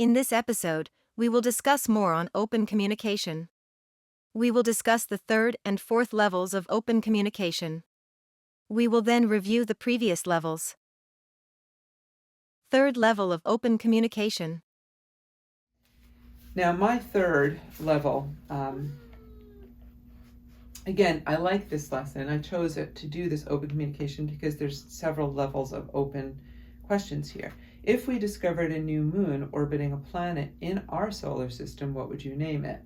In this episode, we will discuss more on open communication. We will discuss the third and fourth levels of open communication. We will then review the previous levels. Third level of open communication. Now, my third level, again, I like this lesson. I chose it to do this open communication because there's several levels of open questions here. If we discovered a new moon orbiting a planet in our solar system, what would you name it?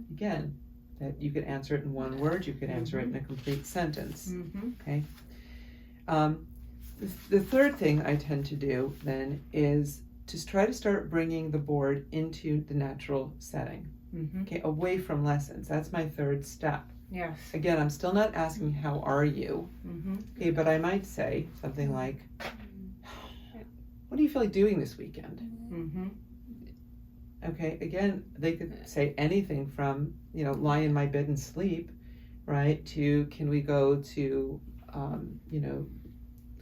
Again, that you could answer it in one word, you could answer it in a complete sentence. Okay. The third thing I tend to do then is to try to start bringing the board into the natural setting, okay, away from lessons. That's my third step. Yes. Again, I'm still not asking how are you, okay, but I might say something like, what do you feel like doing this weekend? Okay, again, they could say anything from, lie in my bed and sleep, right, to can we go to, can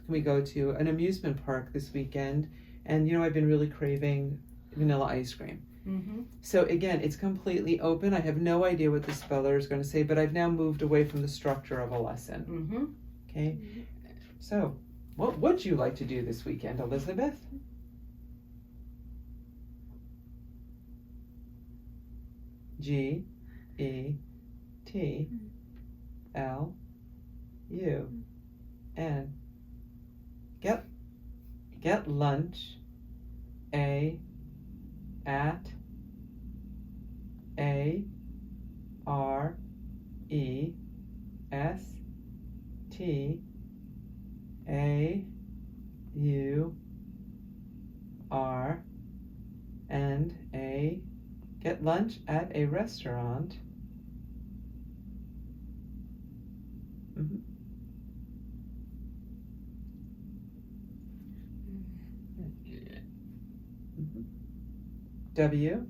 we go to an amusement park this weekend? And, I've been really craving vanilla ice cream. So again, it's completely open. I have no idea what the speller is going to say, but I've now moved away from the structure of a lesson. Okay, so what would you like to do this weekend, Elizabeth? G-E-T-L-U-N. Get lunch at A-R-E-S-T-A-U-R-N-A. Get lunch at a restaurant. W-I-T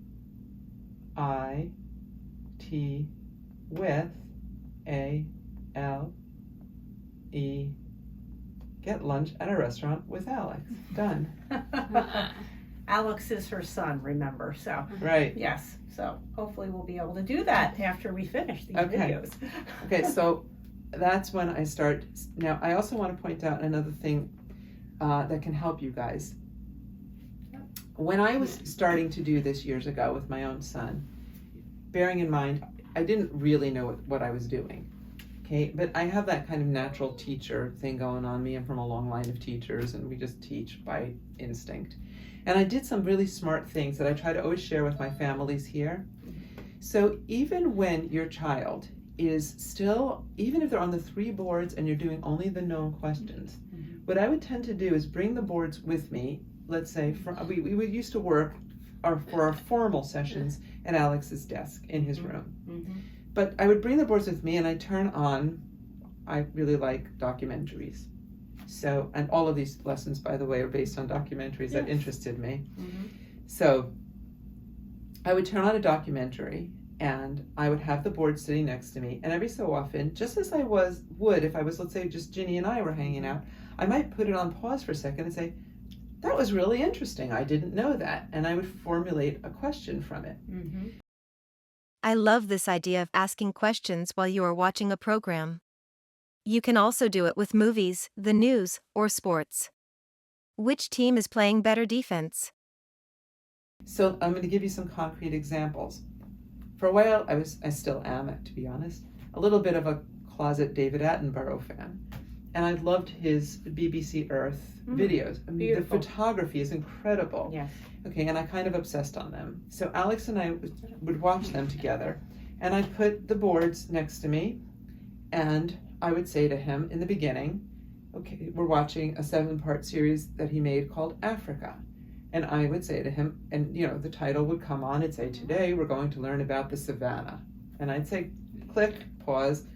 with A-L-E. Get lunch at a restaurant with Alex. Done. Alex is her son, remember, so. Right. Yes, so hopefully we'll be able to do that after we finish these videos. Okay, so that's when I start. Now, I also want to point out another thing that can help you guys. When I was starting to do this years ago with my own son, bearing in mind, I didn't really know what I was doing, okay? But I have that kind of natural teacher thing going on me. I'm from a long line of teachers, and we just teach by instinct. And I did some really smart things that I try to always share with my families here. So even when your child is still, even if they're on the 3 boards and you're doing only the known questions, what I would tend to do is bring the boards with me. Let's say we would used to work for our formal sessions at Alex's desk in his room. But I would bring the boards with me and I turn on, I really like documentaries. So, and all of these lessons, by the way, are based on documentaries that interested me. So I would turn on a documentary and I would have the board sitting next to me. And every so often, just as I would if I was, let's say, just Ginnie and I were hanging out, I might put it on pause for a second and say, that was really interesting. I didn't know that. And I would formulate a question from it. I love this idea of asking questions while you are watching a program. You can also do it with movies, the news, or sports. Which team is playing better defense? So I'm going to give you some concrete examples. For a while, I still am, to be honest, a little bit of a closet David Attenborough fan. And I loved his BBC Earth videos. I mean, the photography is incredible. Yes. Okay, and I kind of obsessed on them. So Alex and I would watch them together. And I'd put the boards next to me, and I would say to him in the beginning, okay, we're watching a 7-part series that he made called Africa. And I would say to him, and the title would come on, it'd say, today we're going to learn about the savannah. And I'd say, click, pause,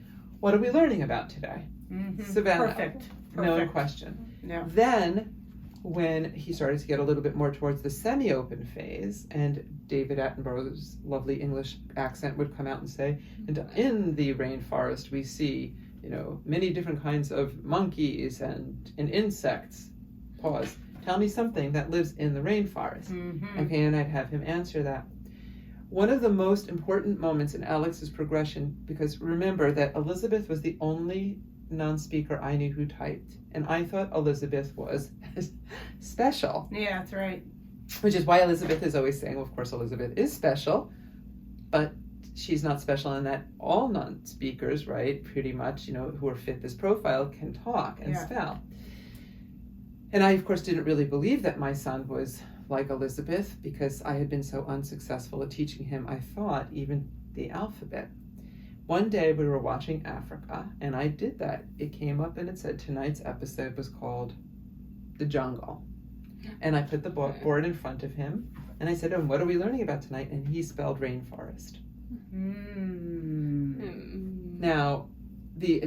what are we learning about today? Savannah. Perfect. No question. Yeah. Then, when he started to get a little bit more towards the semi-open phase, and David Attenborough's lovely English accent would come out and say, and in the rainforest we see, many different kinds of monkeys and insects. Pause. Tell me something that lives in the rainforest. Okay, and I'd have him answer that. One of the most important moments in Alex's progression, because remember that Elizabeth was the only non-speaker I knew who typed, and I thought Elizabeth was special. Yeah, that's right. Which is why Elizabeth is always saying, well, of course Elizabeth is special, but she's not special in that all non-speakers, right, pretty much, who are fit this profile can talk and spell. And I, of course, didn't really believe that my son was like Elizabeth because I had been so unsuccessful at teaching him, I thought, even the alphabet. One day we were watching Africa, and I did that. It came up and it said tonight's episode was called The Jungle. And I put the board in front of him, and I said, what are we learning about tonight? And he spelled rainforest. Now, the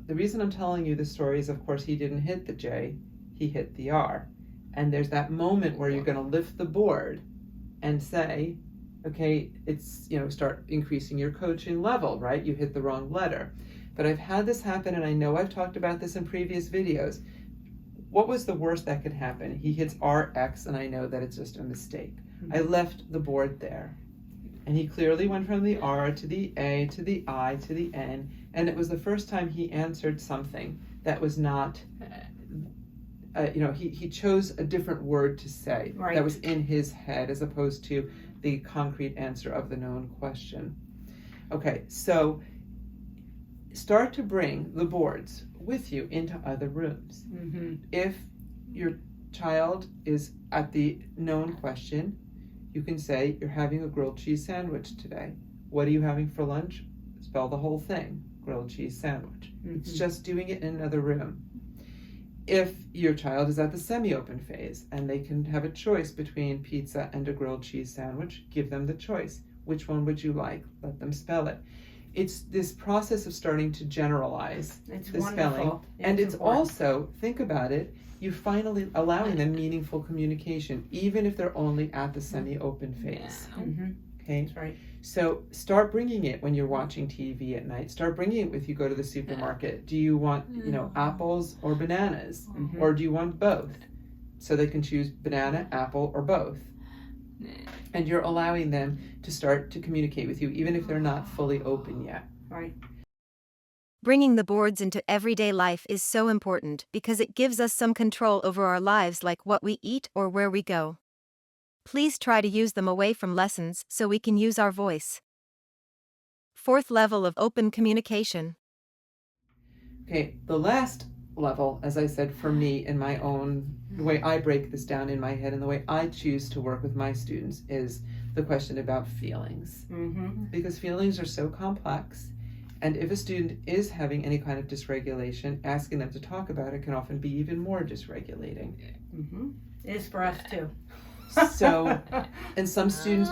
reason I'm telling you this story is, of course, he didn't hit the J, he hit the R. And there's that moment where you're going to lift the board and say, okay, it's, start increasing your coaching level, right? You hit the wrong letter. But I've had this happen, and I know I've talked about this in previous videos. What was the worst that could happen? He hits RX, and I know that it's just a mistake. I left the board there. And he clearly went from the R to the A to the I to the N, and it was the first time he answered something that was not, he chose a different word to say that was in his head as opposed to the concrete answer of the known question. Okay, so start to bring the boards with you into other rooms. If your child is at the known question, you can say, you're having a grilled cheese sandwich today. What are you having for lunch? Spell the whole thing, grilled cheese sandwich. It's just doing it in another room. If your child is at the semi-open phase and they can have a choice between pizza and a grilled cheese sandwich, give them the choice. Which one would you like? Let them spell it. It's this process of starting to generalize the spelling. And it's also, think about it, you finally allowing them meaningful communication, even if they're only at the semi-open phase. Okay? That's right. So start bringing it when you're watching TV at night. Start bringing it if you go to the supermarket. Do you want, apples or bananas? Or do you want both? So they can choose banana, apple, or both. And you're allowing them to start to communicate with you, even if they're not fully open yet. Right. Bringing the boards into everyday life is so important because it gives us some control over our lives, like what we eat or where we go. Please try to use them away from lessons so we can use our voice. Fourth level of open communication. Okay, the last level, as I said, for me in my own, the way I break this down in my head and the way I choose to work with my students is the question about feelings. Because feelings are so complex, and if a student is having any kind of dysregulation, asking them to talk about it can often be even more dysregulating. It is for us too. So, and some students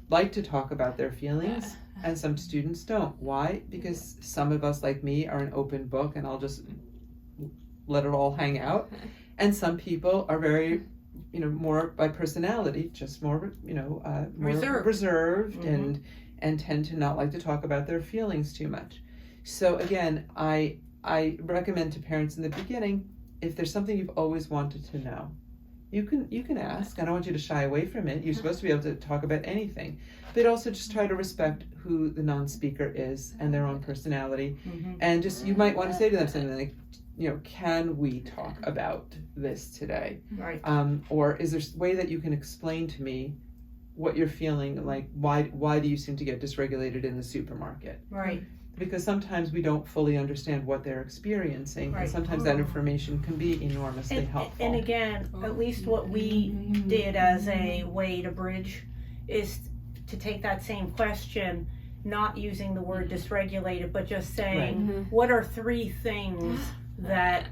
like to talk about their feelings, and some students don't. Why? Because some of us, like me, are an open book, and I'll just let it all hang out. And some people are very, more by personality, just more, more reserved and tend to not like to talk about their feelings too much. So again, I recommend to parents in the beginning, if there's something you've always wanted to know, you can ask. I don't want you to shy away from it. You're supposed to be able to talk about anything, but also just try to respect who the non-speaker is and their own personality. And just, you might want to say to them something like, can we talk about this today? Right. Or is there a way that you can explain to me what you're feeling, like why do you seem to get dysregulated in the supermarket? Right. Because sometimes we don't fully understand what they're experiencing, and sometimes that information can be enormously helpful. And again, at least what we did as a way to bridge is to take that same question, not using the word dysregulated, but just saying, what are 3 things that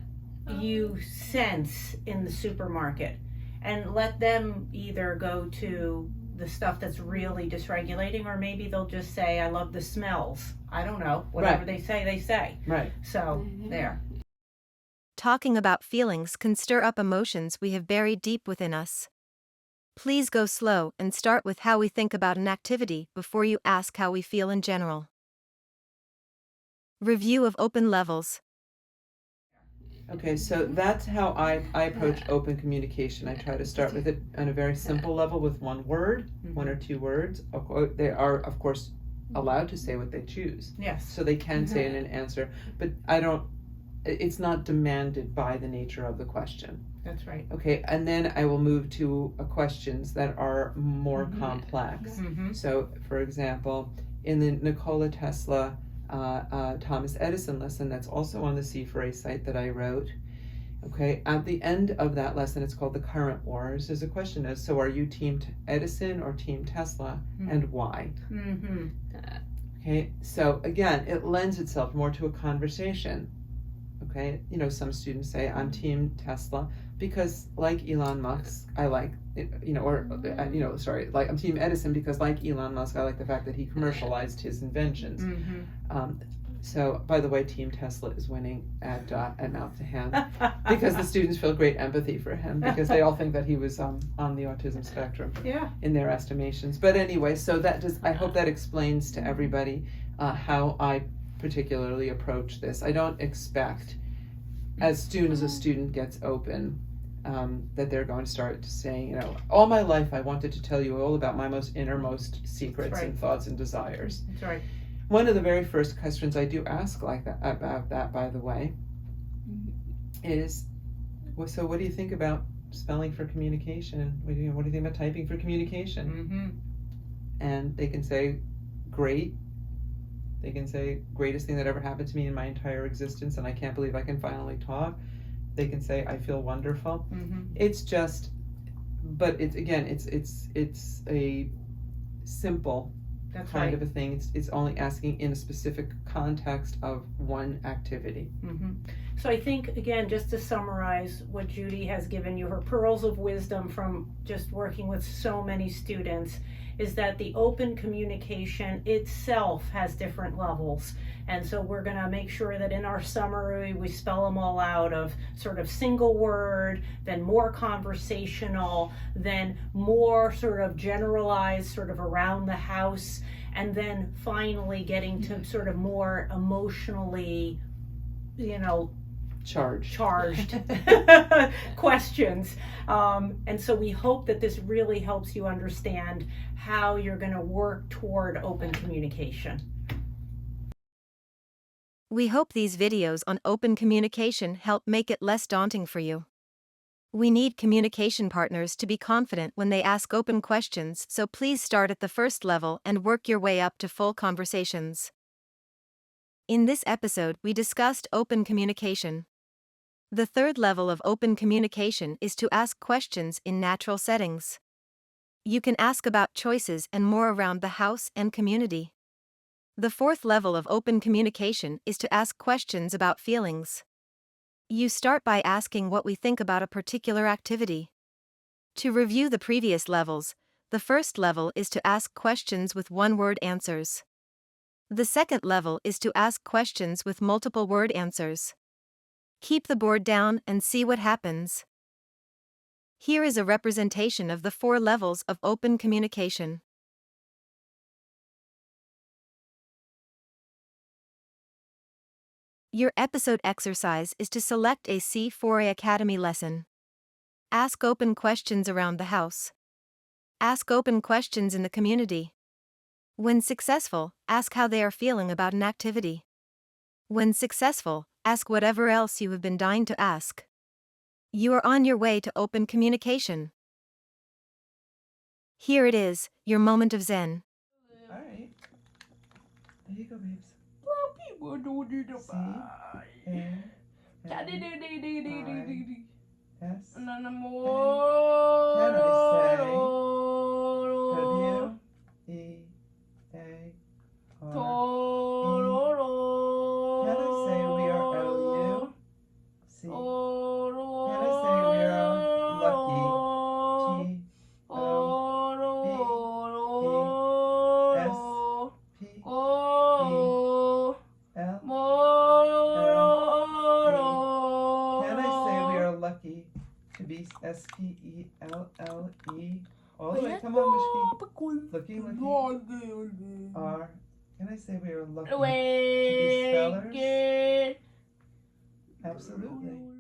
you sense in the supermarket? And let them either go to the stuff that's really dysregulating, or maybe they'll just say, I love the smells. I don't know. Whatever they say. Right. So, there. Talking about feelings can stir up emotions we have buried deep within us. Please go slow and start with how we think about an activity before you ask how we feel in general. Review of open levels. Okay, so that's how I approach open communication. I try to start with it on a very simple level with one word, one or two words. They are, of course, allowed to say what they choose. Yes. So they can say it in an answer, but it's not demanded by the nature of the question. That's right. Okay, and then I will move to questions that are more complex. So, for example, in the Nikola Tesla Thomas Edison lesson that's also on the C4A site that I wrote, okay, at the end of that lesson, it's called the Current Wars. There's a question as, so are you team Edison or team Tesla, and why? Okay, so again, it lends itself more to a conversation. Okay, you know, some students say I'm team Tesla because, like Elon Musk, I like, like I'm team Edison because, like Elon Musk, I like the fact that he commercialized his inventions. So, by the way, Team Tesla is winning at Mouth to Hand because the students feel great empathy for him because they all think that he was on the autism spectrum in their estimations. But anyway, so I hope that explains to everybody how I particularly approach this. I don't expect, as soon as a student gets open, that they're going to start saying, you know, all my life I wanted to tell you all about my most innermost secrets and thoughts and desires. That's right. One of the very first questions I do ask like that about that, by the way, is, well, so what do you think about spelling for communication? What do you think about typing for communication? And they can say, great. They can say, greatest thing that ever happened to me in my entire existence, and I can't believe I can finally talk. They can say, I feel wonderful. It's just, but it's a simple kind of a thing. It's only asking in a specific context of one activity. So I think, again, just to summarize what Judy has given you, her pearls of wisdom from just working with so many students, is that the open communication itself has different levels. And so we're going to make sure that in our summary we spell them all out, of sort of single word, then more conversational, then more sort of generalized, sort of around the house, and then finally getting to sort of more emotionally, charged questions. And so we hope that this really helps you understand how you're going to work toward open communication. We hope these videos on open communication help make it less daunting for you. We need communication partners to be confident when they ask open questions, so please start at the first level and work your way up to full conversations. In this episode, we discussed open communication. The third level of open communication is to ask questions in natural settings. You can ask about choices and more around the house and community. The fourth level of open communication is to ask questions about feelings. You start by asking what we think about a particular activity. To review the previous levels, the first level is to ask questions with one-word answers. The second level is to ask questions with multiple-word answers. Keep the board down and see what happens. Here is a representation of the 4 levels of open communication. Your episode exercise is to select a C4A Academy lesson. Ask open questions around the house. Ask open questions in the community. When successful, ask how they are feeling about an activity. When successful, ask whatever else you have been dying to ask. You are on your way to open communication. Here it is, your moment of zen. All right. There you go, babes. C-A-N-I-S. And can I say W-E-A-R-E? Can I say we are L-U? C. Can I say we are lucky? Lucky to be S-P-E-L-L-E. All the way, come on, Mishki. Looking. R. Can I say we are lucky to be spellers? Absolutely.